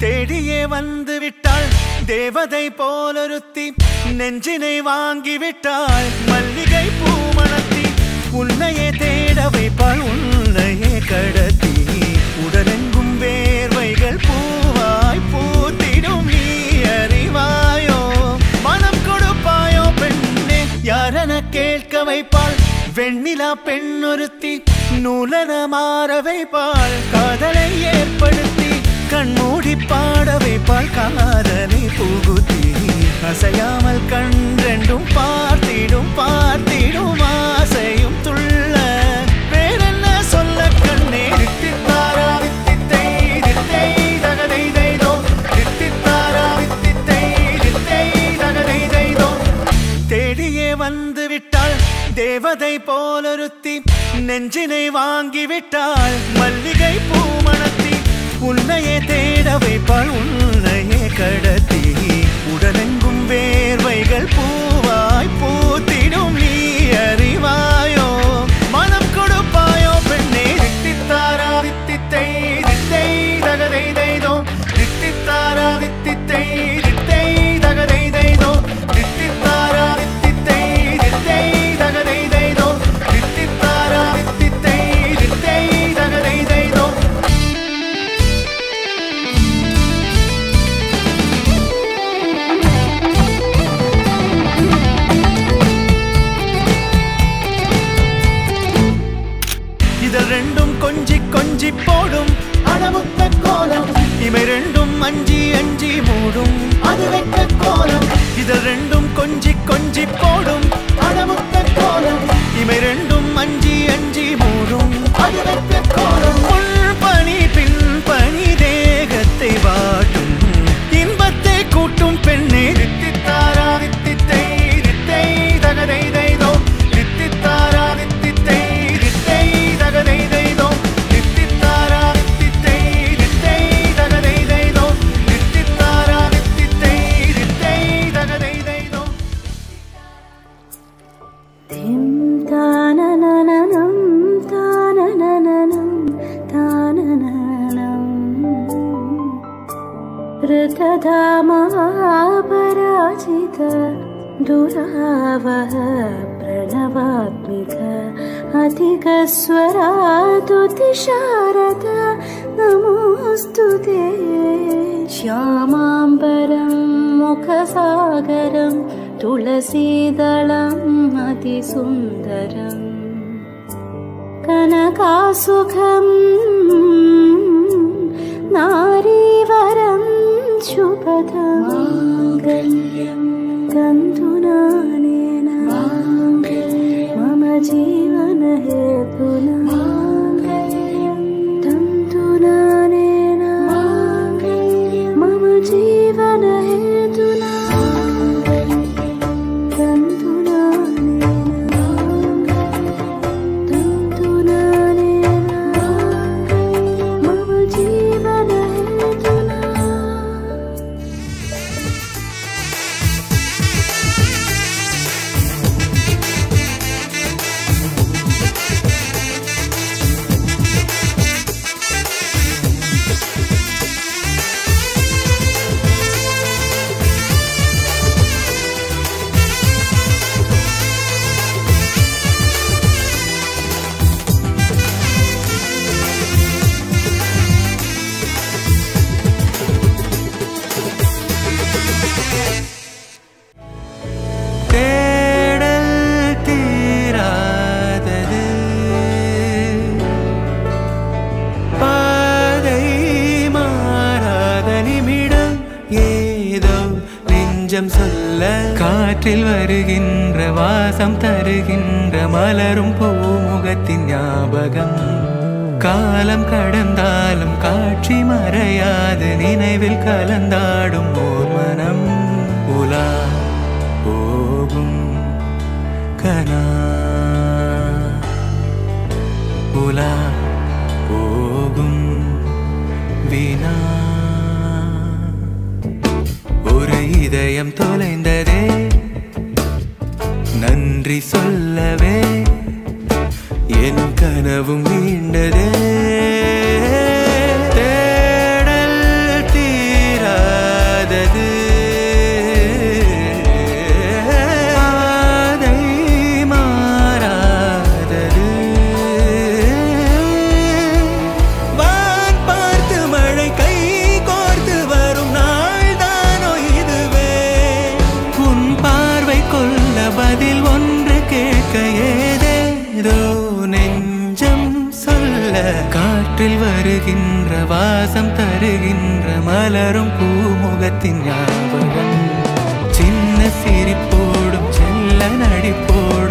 தேடியே வந்து விட்டாள் தேவதை போலொருத்தி நெஞ்சினை வாங்கி விட்டாள் மல்லிகை பூமணத்தி உன்னையே தேட வைப்பாள் உன்னையே கடத்தி உடலெங்கும் வேர்வைகள் பூவாய் பூத்திடும் நீ அறிவாயோ மனம் கொடுப்பாயோ பெண்ணே யாரென கேட்க வைப்பாள் வெண்ணிலா பெண்ணொருத்தி நூலன மாற வைப்பாள் காதலை ஏற்படுத்தி கண்மூடி பாட வைப்பாள் காதலை புகுத்தி அசையாமல் கண்டெண்டும் பார்த்திடும் பார்த்திடும் ஆசையும் துள்ள வேறென்ன சொல்ல கண்ணே தித்தித்தாரா தித்தித்தை தித்தை தகதை தைதோ தித்தித்தாரா தித்தித்தை தித்தை தகதை தைதோ தேடியே வந்து விட்டாள் தேவதை போலொருத்தி நெஞ்சினை வாங்கி விட்டாள் மல்லிகை பூமணத்தி உன்னையே தேட வைப்பாள் உன்னையே கடத்தி உடலெங்கும் வேர்வைகள் பூவாய் பூத்திடும் நீ அறிவாயோ மனம் கொடுப்பாயோ பெண்ணே தித்தித்தாரா தித்தித்தை தித்தை தகதை தைதோ தித்தித்தாரா தித்தித்தை தித்தை தகதை தைதோ தித்தித்தாரா தித்தித்தை தித்தை தகதை தைதோ தித்தித்தாரா தித்தித்தை தித்தை தகதை தைதோ இதழ் ரெண்டும் கொஞ்சி கொஞ்சி போடும் அடமுத்த கோலம் இமை ரெண்டும் அஞ்சி அஞ்சி மூடும் அது வெட்ட கோலம் இதழ் ரெண்டும் கொஞ்சி கொஞ்சி போடும் அடமுத்த கோலம் இமை ரெண்டும் அஞ்சி அஞ்சி மூடும் அது வெட்ட கோலம் முன் பனி பின் பனி தேகத்தை வாட்டும் இன்பத்தை கூட்டும் பெண்ணே தித்தித்தாரா தித்தித்தை தித்தை தகதை தைதோ தித்தித்தாரா தித்தித்தை தித்தை தகதை தைதோ தித்தித்தாரா தித்தித்தை தித்தை தகதை தைதோ தித்தித்தாரா தித்தித்தை தித்தை தகதை தைதோ திம் தானனனனம் தானனனனம் தானனனம் ऋतधामपराजित दुरावह प्रणवात्मिक अधिकस्वरातुतिशारद नमोऽस्तु ते श्यामाम्बरं मुखसागरं तुलसीदलम् अतिसुन्दरम् कनकासुखम् नारीवरं शुभदमाङ्गल्यं तन्तुनानेन मम जीवनहेतुना तन्तुनानेन मम जीवनहेतुना तन्तुनानेन मम जीवनहेतुना சொல்ல காற்றில் வருகின்ற வாசம் தருகின்ற மலரும் பூமுகத்தின் ஞாபகம் காலம் கடந்தாலும் காட்சி மறையாது நினைவில் கலந்தாடும் ஓர் மனம் உலா போகும் கனா உலா போகும் வினா ஒரு இதய இதயம் தொலைந்ததே நன்றி சொல்லவே என் கனவும் மீண்டதே தேடல் தீராதது பாதை மாறாதது வான் பார்த்து மழை கை கோர்த்து வரும் நாள் தானோ இதுவே உன் பார்வை கொள்ள பதில் ஒன்று கேட்க ஏதேதோ நெஞ்சம் சொல்ல காற்றில் வருகின்ற வாசம் தருகின்ற மலரும் பூமுகத்தின் ஞாபகம் சின்ன சிரிப்போடும் செல்ல நடிப்போடும்